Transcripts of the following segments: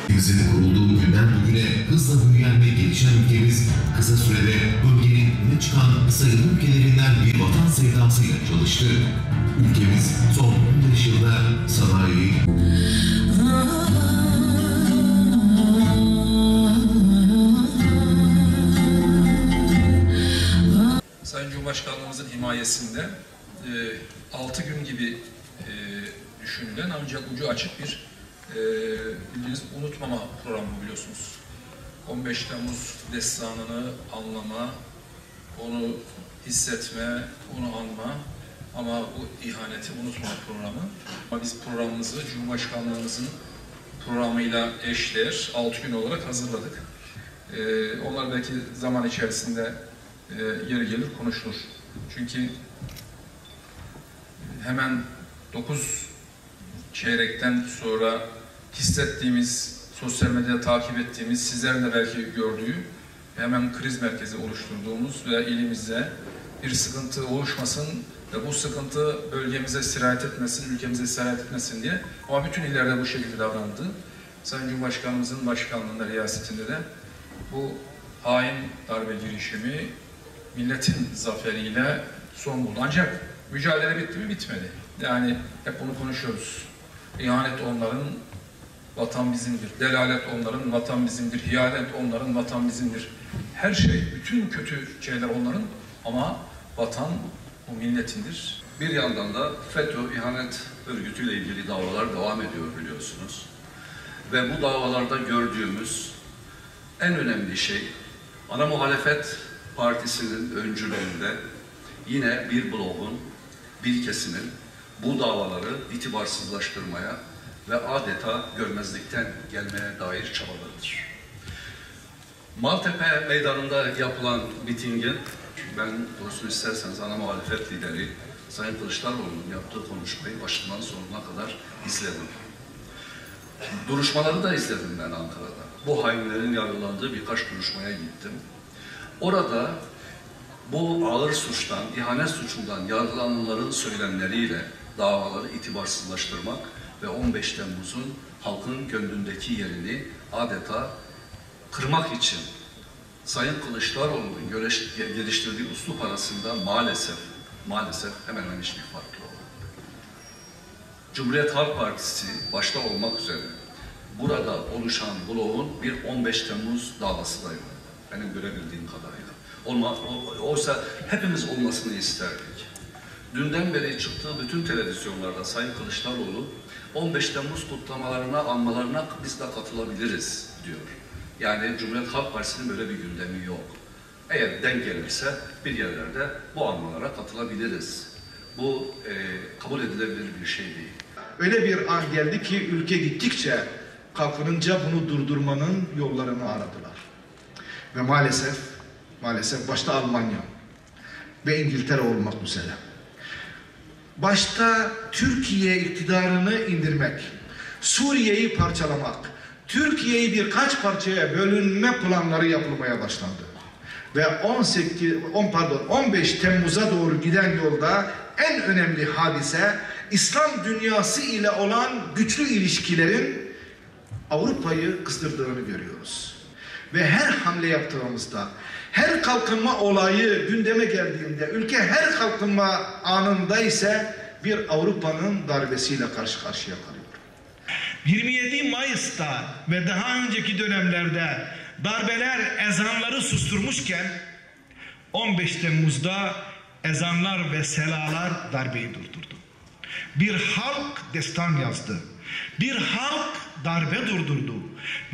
Ülkemizin kurulduğu günden bugüne hızla büyüyen ve gelişen ülkemiz kısa sürede bölgenin öne çıkan sayılı ülkelerinden bir vatan sevdasıyla çalıştı. Ülkemiz son 15 yılda sanayi, Sayın Cumhurbaşkanlığımızın himayesinde 6 gün gibi düşünülen ancak ucu açık bir bildiğiniz unutmama programı biliyorsunuz. 15 Temmuz destanını anlama, onu hissetme, onu anma ama bu ihaneti unutma programı. Ama biz programımızı Cumhurbaşkanlığımızın programıyla eşdeğer 6 gün olarak hazırladık. Onlar belki zaman içerisinde yeri gelir konuşulur. Çünkü hemen 9 çeyrekten sonra hissettiğimiz, sosyal medyada takip ettiğimiz, sizlerin de belki gördüğü hemen kriz merkezi oluşturduğumuz ve elimizde bir sıkıntı oluşmasın ve bu sıkıntı bölgemize sirayet etmesin, ülkemize sirayet etmesin diye. Ama bütün illerde bu şekilde davrandı. Sayın Cumhurbaşkanımızın başkanlığında, riyasetinde de bu hain darbe girişimi milletin zaferiyle son buldu. Ancak mücadele bitti mi? Bitmedi. Yani hep bunu konuşuyoruz. İhanet onların, vatan bizimdir. Delalet onların, vatan bizimdir. Hiyanet onların, vatan bizimdir. Her şey, bütün kötü şeyler onların ama vatan bu milletindir. Bir yandan da FETÖ ihanet örgütüyle ilgili davalar devam ediyor biliyorsunuz. Ve bu davalarda gördüğümüz en önemli şey, ana muhalefet partisinin öncülüğünde yine bir bloğun, bir kesimin bu davaları itibarsızlaştırmaya ve adeta görmezlikten gelmeye dair çabalarıdır. Maltepe Meydanı'nda yapılan mitingin, ben doğrusunu isterseniz ana muhalefet lideri Sayın Kılıçdaroğlu'nun yaptığı konuşmayı başından sonuna kadar izledim. Duruşmaları da izledim ben Ankara'da. Bu hainlerin yargılandığı birkaç duruşmaya gittim. Orada bu ağır suçtan, ihanet suçundan yargılananların söylemleriyle davaları itibarsızlaştırmak ve 15 Temmuz'un halkın gönlündeki yerini adeta kırmak için Sayın Kılıçdaroğlu'nun geliştirdiği üslup arasında maalesef hemen hemen hiçbir fark yok. Cumhuriyet Halk Partisi başta olmak üzere burada oluşan bloğun bir 15 Temmuz davası da yok. Benim görebildiğim kadarıyla. Oysa hepimiz olmasını isterdik. Dünden beri çıktığı bütün televizyonlarda Sayın Kılıçdaroğlu 15 Temmuz kutlamalarına, anmalarına biz de katılabiliriz diyor. Yani Cumhuriyet Halk Partisi'nin böyle bir gündemi yok. Eğer denk gelirse bir yerlerde bu anmalara katılabiliriz. Bu kabul edilebilir bir şey değil. Öyle bir an geldi ki ülke gittikçe kalkınınca bunu durdurmanın yollarını aradılar. Ve maalesef başta Almanya ve İngiltere olmak üzere. Başta Türkiye iktidarını indirmek, Suriye'yi parçalamak, Türkiye'yi birkaç parçaya bölünme planları yapılmaya başlandı. Ve 15 Temmuz'a doğru giden yolda en önemli hadise İslam dünyası ile olan güçlü ilişkilerin Avrupa'yı kızdırdığını görüyoruz. Ve her hamle yaptığımızda, her kalkınma olayı gündeme geldiğinde, ülke her kalkınma anında ise bir Avrupa'nın darbesiyle karşı karşıya kalıyor. 27 Mayıs'ta ve daha önceki dönemlerde darbeler ezanları susturmuşken 15 Temmuz'da ezanlar ve selalar darbeyi durdurdu. Bir halk destan yazdı. Bir halk darbe durdurdu.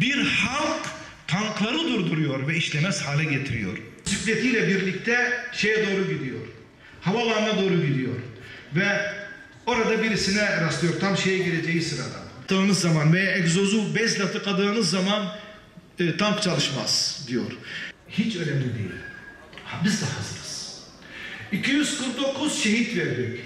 Bir halk tankları durduruyor ve işlemez hale getiriyor. Bisikletiyle birlikte şeye doğru gidiyor. Havalanına doğru gidiyor. Ve orada birisine rastlıyor. Tam şeye gireceği sırada. Tıktığınız zaman veya egzozu bezle tıkadığınız zaman tank çalışmaz diyor. Hiç önemli değil. Biz de hazırız. 249 şehit verdik.